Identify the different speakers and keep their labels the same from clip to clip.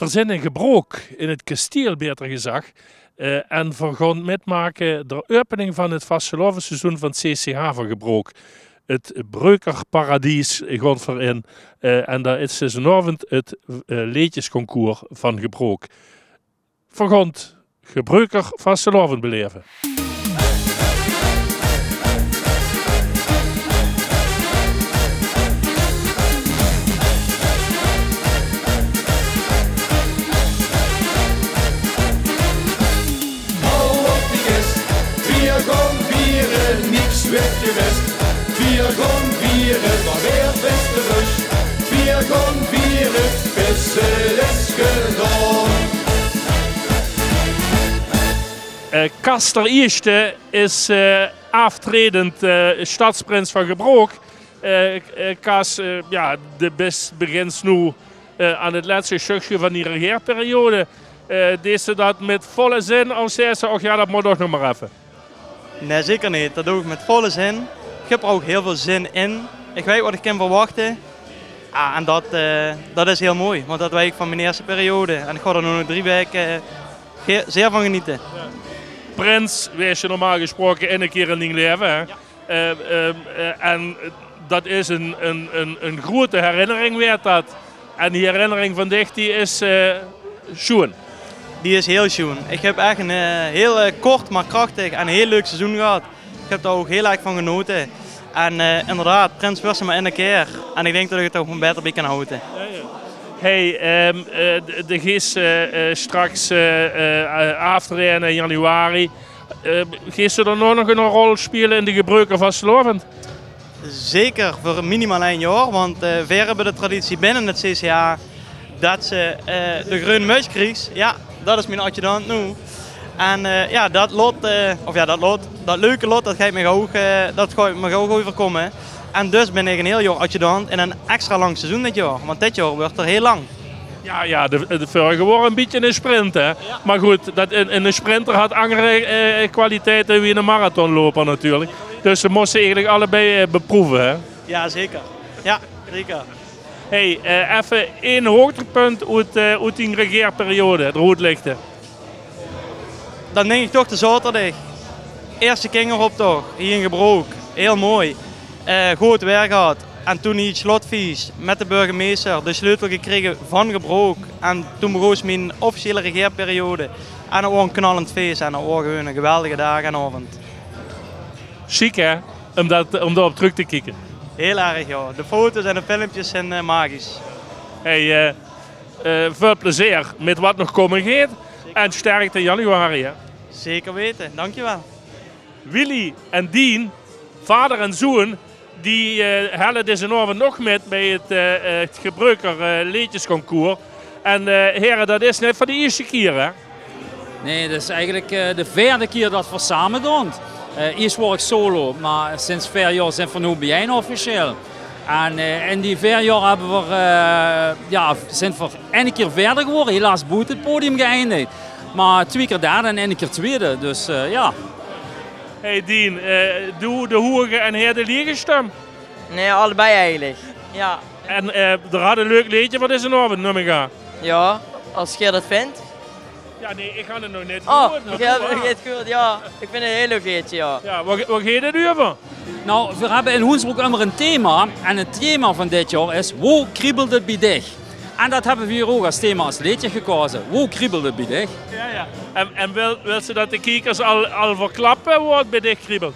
Speaker 1: verzinnen gebroek in het kasteel, beter gezegd. En we gaan metmaken de opening van het vastelovenseizoen van het CCH van gebroek. Het Breukerparadies gaat voorin. En daar is seizoenavond het leedjesconcours van gebroek. We gaan het gebruiker vastelovend beleven.
Speaker 2: Vier gaan vieren, maar weer beste rust. Vier gaan vieren, bis het is gedaan.
Speaker 1: Kaster Eerste is aftredend stadsprins van Gebroek. Kas, de best begint nu aan het laatste stukje van die regeerperiode. Deed ze dat met volle zin of zei ze, ja, dat moet toch nog maar even?
Speaker 3: Nee, zeker niet. Dat doe ik met volle zin. Ik heb er ook heel veel zin in. Ik weet wat ik kan verwachten. En dat is heel mooi, want dat weet ik van mijn eerste periode. En ik ga er nu nog 3 weken zeer van genieten. Ja.
Speaker 1: Prins, wees je normaal gesproken in een keer in je leven. Hè? Ja. En dat is een grote herinnering werd dat. En die herinnering van dich die is schoon.
Speaker 3: Die is heel schoon. Ik heb echt een heel kort maar krachtig en heel leuk seizoen gehad. Ik heb daar ook heel erg van genoten. En inderdaad, Prins was er maar in een keer. En ik denk dat ik het ook een beter bij kan houden.
Speaker 1: Ja, ja. Hey, de geest straks aftreden in januari. Geest je er nog een rol spelen in de gebruiker van vastelovend?
Speaker 3: Zeker, voor minimaal 1 jaar. Want we hebben de traditie binnen het CCH dat ze de groene muis krijgt. Ja, dat is mijn adjudant nu. En dat leuke lot, dat gaat me ook overkomen. En dus ben ik een heel jaar adjudant in een extra lang seizoen dit jaar. Want dit jaar wordt er heel lang.
Speaker 1: Ja, de vorige was een beetje een sprint, hè. Ja. Maar goed, een sprinter had andere kwaliteiten wie een marathonloper natuurlijk. Dus ze moesten eigenlijk allebei beproeven, hè.
Speaker 3: Ja, zeker. Ja, zeker.
Speaker 1: Hey, even 1 hoogtepunt uit die regeerperiode, de roodlichten.
Speaker 3: Dan denk ik toch de zaterdag. Eerste kingeroptocht, hier in Gebroek. Heel mooi. Goed werk gehad. En toen het slotfeest met de burgemeester de sleutel gekregen van Gebroek. En toen begon mijn officiële regeerperiode. En dat was een knallend feest en dat was gewoon een geweldige dag en avond.
Speaker 1: Chic hè, om daarop terug te kijken.
Speaker 3: Heel erg ja. De foto's en de filmpjes zijn magisch.
Speaker 1: Hey, veel plezier met wat nog komen gaat. En sterkte in januari. Hè?
Speaker 3: Zeker weten, dankjewel.
Speaker 1: Willy en Dien, vader en zoon, die hellen deze avond nog met bij het gebruiker leedjesconcours. En heren, dat is net voor de eerste keer hè?
Speaker 4: Nee, dat is eigenlijk de 4e keer dat we samen doen. Eerst was ik solo, maar sinds 4 jaar zijn we nu bijeen officieel. En in die 4 jaar hebben we, zijn we 1 keer verder geworden, helaas buiten het podium geëindigd. Maar 2 keer derde en 1 keer tweede, dus ja.
Speaker 1: Hey Dien, doe de hoege en heer de liegestem?
Speaker 5: Nee, allebei eigenlijk. Ja.
Speaker 1: En er had een leuk liedje, wat is een avond, noem ik aan?
Speaker 5: Ja, als je dat vindt.
Speaker 1: Ja, nee, ik ga het nog net
Speaker 5: gehoord. Oh, je hebt het goed, ja. Ik vind het een heel leuk liedje, ja.
Speaker 1: Ja, wat gaat het over?
Speaker 4: Nou, we hebben in Hoensbroek immer een thema. En het thema van dit jaar is, hoe kriebelt het bij dich? En dat hebben we hier ook als thema als liedje gekozen. Hoe kriebelt het bij dich?
Speaker 1: Ja, ja. En wil ze dat de kijkers al verklappen hoe het bij dich kriebelt?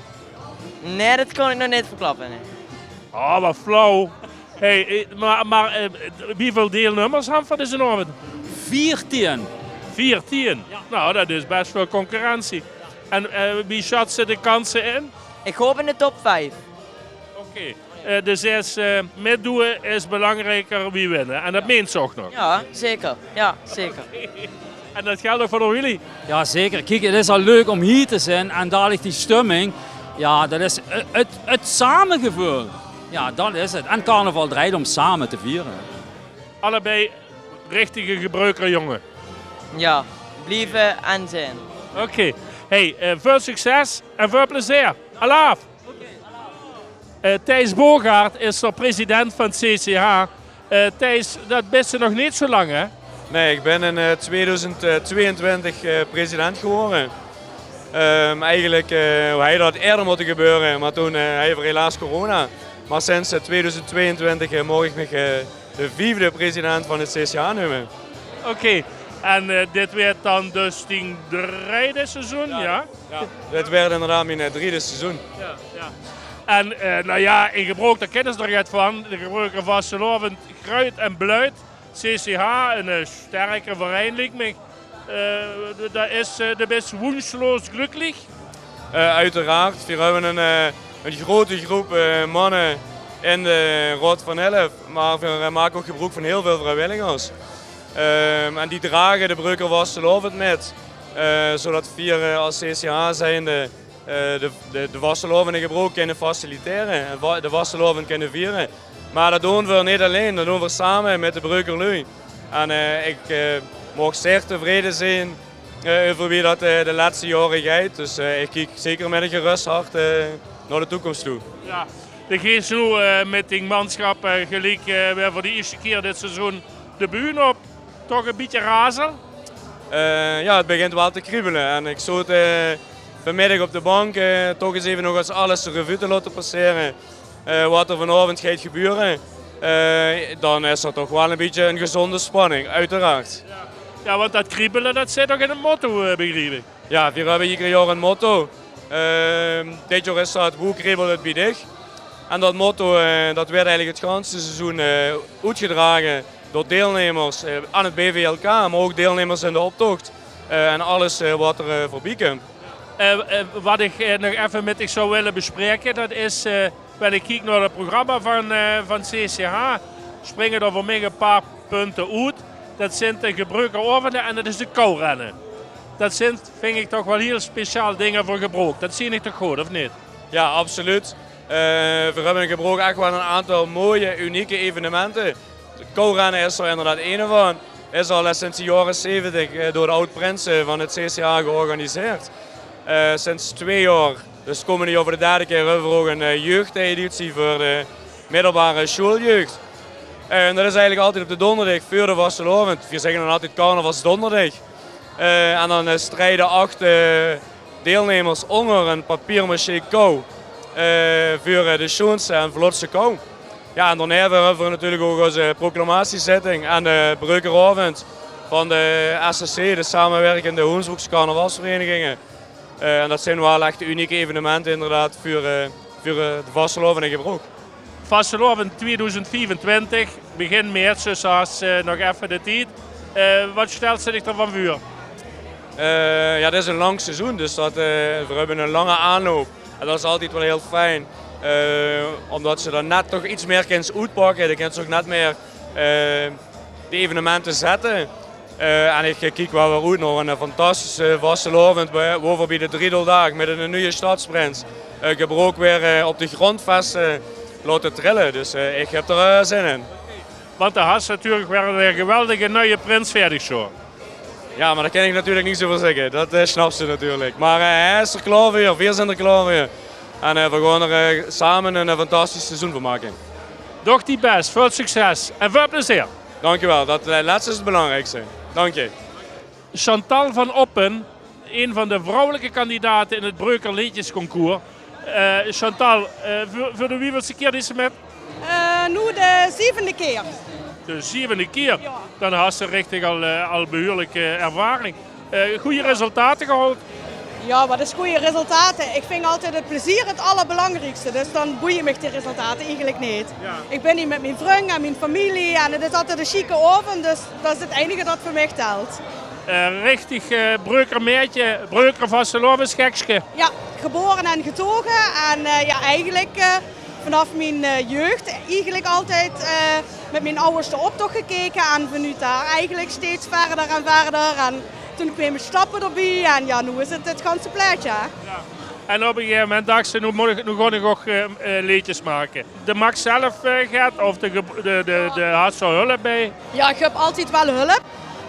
Speaker 5: Nee, dat kan ik nog niet verklappen. Nee.
Speaker 1: Oh, wat flauw. Hey, maar hoeveel deelnummers hebben we deze avond?
Speaker 4: 14.
Speaker 1: 14? Ja. Nou, dat is best veel concurrentie. En wie schat ze de kansen in?
Speaker 5: Ik hoop in de top 5.
Speaker 1: Oké. Dus meedoen is belangrijker wie winnen. En dat meent ze ook nog?
Speaker 5: Ja, zeker. Ja, zeker.
Speaker 1: En dat geldt ook voor jullie?
Speaker 4: Ja, zeker. Kijk, het is al leuk om hier te zijn en daar ligt die stemming. Ja, dat is het samengevoel. Ja, dat is het. En carnaval draait om samen te vieren.
Speaker 1: Allebei richtige gebruikerjongen?
Speaker 5: Ja, blijven en zijn.
Speaker 1: Oké. Hey, veel succes en veel plezier. Alaaf! Thijs Bogaert is de president van het CCH. Thijs, dat bent ze nog niet zo lang hè?
Speaker 6: Nee, ik ben in 2022 president geworden. Eigenlijk hij dat eerder moeten gebeuren, maar toen heeft er helaas corona. Maar sinds 2022 mag ik me de 4e president van het CCH noemen.
Speaker 1: Oké, en dit werd dan dus die 3e seizoen, ja?
Speaker 6: Ja, dit werd inderdaad mijn 3e seizoen.
Speaker 1: Ja, ja. En nou ja, in Gebroek, daar kennen ze er het van. De Gebroker Vastelovend, Kruid en Bluit. CCH, een sterke verein, lijkt me. Dat is wunschloos gelukkig.
Speaker 6: Uiteraard, we hebben een grote groep mannen in de Rot van 11, maar we maken ook gebruik van heel veel vrijwilligers. En die dragen de Breuker Vastelovend met, zodat we als CCH zijnde de Vastelovend in Gebroek kunnen faciliteren en de Vastelovend kunnen vieren. Maar dat doen we niet alleen, dat doen we samen met de Breukerlui. En ik mag zeer tevreden zijn over wie dat de laatste jaren gaat. Dus ik kijk zeker met een gerust hart naar de toekomst toe.
Speaker 1: Ja, de geest nu met die manschap gelijk weer voor de eerste keer dit seizoen de buurt op. Toch een beetje razen?
Speaker 6: Ja, het begint wel te kriebelen. En ik zou het vanmiddag op de bank toch eens even nog eens alles de revue te laten passeren. Wat er vanavond gaat gebeuren. Dan is er toch wel een beetje een gezonde spanning, uiteraard.
Speaker 1: Ja, want dat kriebelen dat zit toch in het motto, begreep ik?
Speaker 6: Ja, we hebben ieder jaar een motto. Dit jaar is dat hoe kriebelt het bij dich? En dat motto dat werd eigenlijk het ganse seizoen uitgedragen door deelnemers aan het BVLK, maar ook deelnemers in de optocht. En alles wat er voorbij komt.
Speaker 1: Wat ik nog even met je zou willen bespreken, dat is, wanneer ik kijk naar het programma van CCH, springen er voor mij een paar punten uit. Dat zijn de gebruikerovenden en dat is de kourennen. Dat zijn, vind ik toch wel heel speciaal dingen voor Gebroek. Dat zie ik toch goed, of niet?
Speaker 6: Ja, absoluut. We hebben in Gebroek echt wel een aantal mooie, unieke evenementen. De kourennen is er inderdaad een van. Is al sinds de jaren 70 door de oud-prinsen van het CCH georganiseerd. Sinds 2 jaar, dus komende jaar voor de 3e keer, hebben we ook een jeugdeditie voor de middelbare schooljeugd. En dat is eigenlijk altijd op de donderdag voor de Vastelovend. We zeggen dan altijd carnavalsdonderdag. En dan strijden 8 deelnemers onder een papier-maché kou voor de schoonste en vlotste kou. Ja, en daarna hebben we natuurlijk ook onze proclamatiezitting en de Breukerovend van de SSC, de samenwerkende Hoensbroekse carnavalsverenigingen. En dat zijn wel echt unieke evenementen inderdaad voor de Vastelovend in Gebroek.
Speaker 1: Vastelovend 2024, begin maart, dus als nog even de tijd. Wat stelt ze zich ervan voor?
Speaker 6: Ja, dit is een lang seizoen, dus we hebben een lange aanloop. En dat is altijd wel heel fijn. Omdat ze dan net toch iets meer kunnen uitpakken. Dan kunnen ze ook net meer de evenementen zetten. En ik kijk wel weer uit naar een fantastische Vastelovend. Waar bij de Driedeldag met een nieuwe stadsprins. Gebroek weer op de grondvesten laten trillen. Dus ik heb er zin in.
Speaker 1: Want de has natuurlijk weer een geweldige nieuwe prins fertig zo.
Speaker 6: Ja, maar daar kan ik natuurlijk niet zo voor zeggen. Dat snapt ze natuurlijk. Maar hij is er klaar voor, we zijn er klaar voor. En we gaan er samen een fantastisch seizoen van maken.
Speaker 1: Doch die best, veel succes en veel plezier.
Speaker 6: Dankjewel, dat laatste is het belangrijkste. Dank je.
Speaker 1: Chantal van Oppen, een van de vrouwelijke kandidaten in het Breuker Liedjesconcours. Chantal, voor de wieveelste keer is ze met?
Speaker 7: Nu de 7e keer.
Speaker 1: De 7e keer?
Speaker 7: Ja.
Speaker 1: Dan had ze richtig al behoorlijke ervaring. Goede resultaten gehaald?
Speaker 7: Ja, wat is goede resultaten? Ik vind altijd het plezier het allerbelangrijkste. Dus dan boeien me de resultaten eigenlijk niet.
Speaker 1: Ja.
Speaker 7: Ik ben hier met mijn vriend en mijn familie en het is altijd een chique oven. Dus dat is het enige dat voor mij telt.
Speaker 1: Richtig Breuker meidje, Breuker Vastelovens gekske.
Speaker 7: Ja, geboren en getogen. En ja, eigenlijk vanaf mijn jeugd eigenlijk altijd met mijn ouders de optocht gekeken. En vanuit daar eigenlijk steeds verder en verder. En toen kwamen stappen erbij en ja, nu is het ganse plaatje. Ja.
Speaker 1: En op een gegeven moment dacht ze, nu ga ik ook liedjes maken. De Max zelf gaat of de had zo hulp bij?
Speaker 7: Ja, ik heb altijd wel hulp.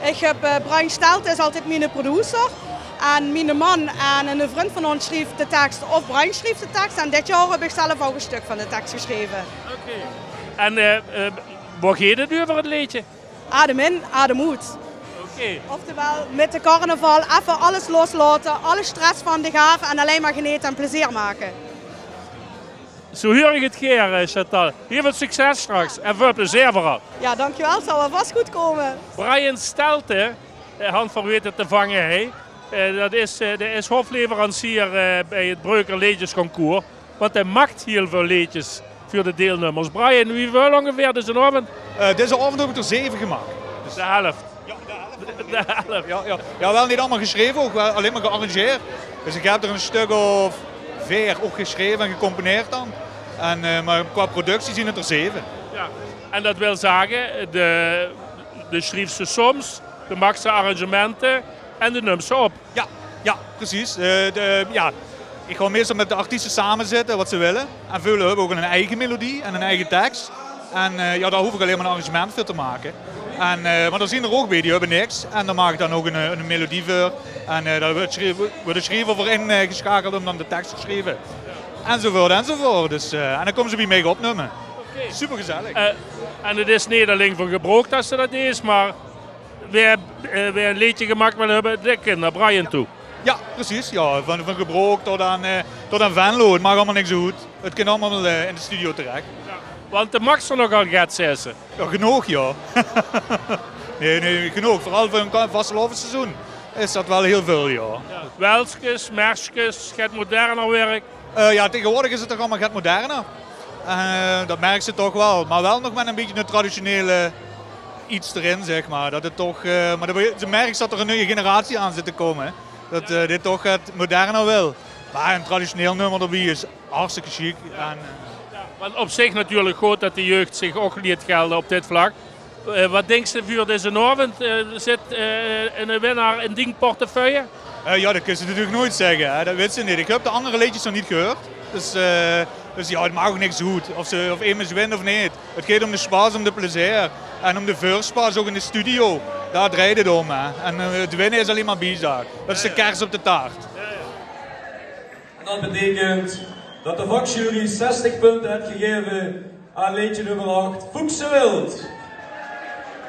Speaker 7: Ik heb Brian Stelt, is altijd mijn producer. En mijn man en een vriend van ons schreef de tekst, of Brian schreef de tekst. En dit jaar heb ik zelf ook een stuk van de tekst geschreven.
Speaker 1: Oké. En waar gaat het over het liedje?
Speaker 7: Adem in, adem uit.
Speaker 1: Oké.
Speaker 7: Oftewel, met de carnaval even alles loslaten, alle stress van de gave en alleen maar genieten en plezier maken.
Speaker 1: Zo hoor ik het keer, Chantal. Heel veel succes straks en veel plezier vooral.
Speaker 7: Ja, dankjewel. Het zal wel vast goed komen.
Speaker 1: Brian Stelte, hand van weten te vangen hij. Dat is hoofdleverancier bij het Breuker Liedjesconcours. Want hij maakt heel veel liedjes voor de deelnemers. Brian, wie wil ongeveer deze avond?
Speaker 8: Deze avond heb ik er 7 gemaakt.
Speaker 1: Dus de helft.
Speaker 8: Ja, de helft. Ja, wel niet allemaal geschreven, ook wel alleen maar gearrangeerd. Dus ik heb er een stuk of 4 ook geschreven en gecomponeerd dan. Maar qua productie zien het er 7.
Speaker 1: Ja. En dat wil zeggen, de schreef ze soms, de maakt ze arrangementen en de neemt ze op.
Speaker 8: Ja, precies. Ik ga meestal met de artiesten samen zitten wat ze willen. En velen hebben ook een eigen melodie en een eigen tekst. En daar hoef ik alleen maar een arrangement voor te maken. Maar dan zien er ook bij, die hebben niks. En dan maak ik dan ook een melodie voor. En daar wordt de schrijver voor ingeschakeld om dan de tekst te schrijven. Enzovoort. Dus, en dan komen ze bij mij opnemen.
Speaker 1: Okay.
Speaker 8: Super gezellig.
Speaker 1: En het is niet alleen voor gebruikt als ze dat is, maar weer een liedje gemaakt met hebben naar Brian toe.
Speaker 8: Ja, precies. Ja, van gebruik tot aan Venlo. Het mag allemaal niks zo goed. Het kan allemaal in de studio terecht.
Speaker 1: Ja. Want de mag er nogal gaat, zei ze.
Speaker 8: Ja, genoeg ja. nee, genoeg. Vooral voor een vastelovenseizoen is dat wel heel veel, ja.
Speaker 1: Welskes, merskes, gaat moderner werk.
Speaker 8: Ja, tegenwoordig is het toch allemaal gaat moderner. Dat merk ze toch wel. Maar wel nog met een beetje een traditionele iets erin, zeg maar. Dat het toch, maar ze merkt dat er een nieuwe generatie aan zit te komen. Dat dit toch het moderner wil. Maar een traditioneel nummer erbij is hartstikke chic.
Speaker 1: Want op zich natuurlijk goed dat de jeugd zich ook liet gelden op dit vlak. Wat denk je voor deze avond? Zit een winnaar in die portefeuille?
Speaker 8: Ja, dat kun je natuurlijk nooit zeggen. Hè. Dat weet ze niet. Ik heb de andere liedjes nog niet gehoord. Dus ja, het maakt ook niks goed. Of iemand wint of niet. Het gaat om de spaas, om de plezier. En om de voorspaas ook in de studio. Daar draait het om. Hè. En het winnen is alleen maar bijzaak. Dat is de kers op de taart.
Speaker 9: En dat betekent dat de vakjury 60 punten heeft gegeven aan liedje nummer 8, Fuchse Wild.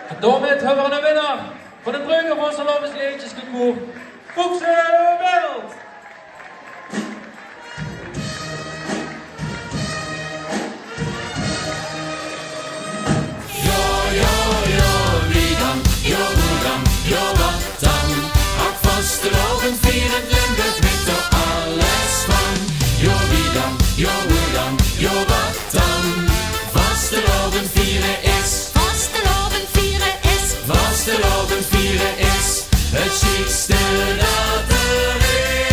Speaker 9: En daarmee hebben we een winnaar van de Breuker Vastelovens Liedjesconcours, Fuchse Wild.
Speaker 2: Jo wat dan, ach vastelovend vieren Limburg weet er alles van. Jo wie dan, jo hoe dan, jo wat dan. Vastelovend vieren is, vastelovend vieren is, vastelovend vieren is het chicste dat er is.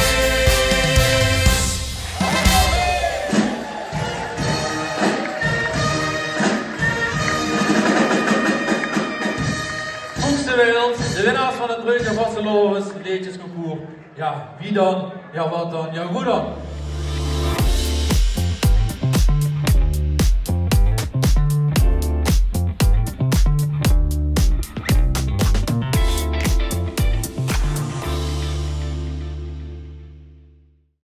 Speaker 9: Fuchse Wild, de winnaar van het Breuker Vastelovens Liedjesconcours. Ja, wie dan? Ja, wat dan? Ja, hoe dan?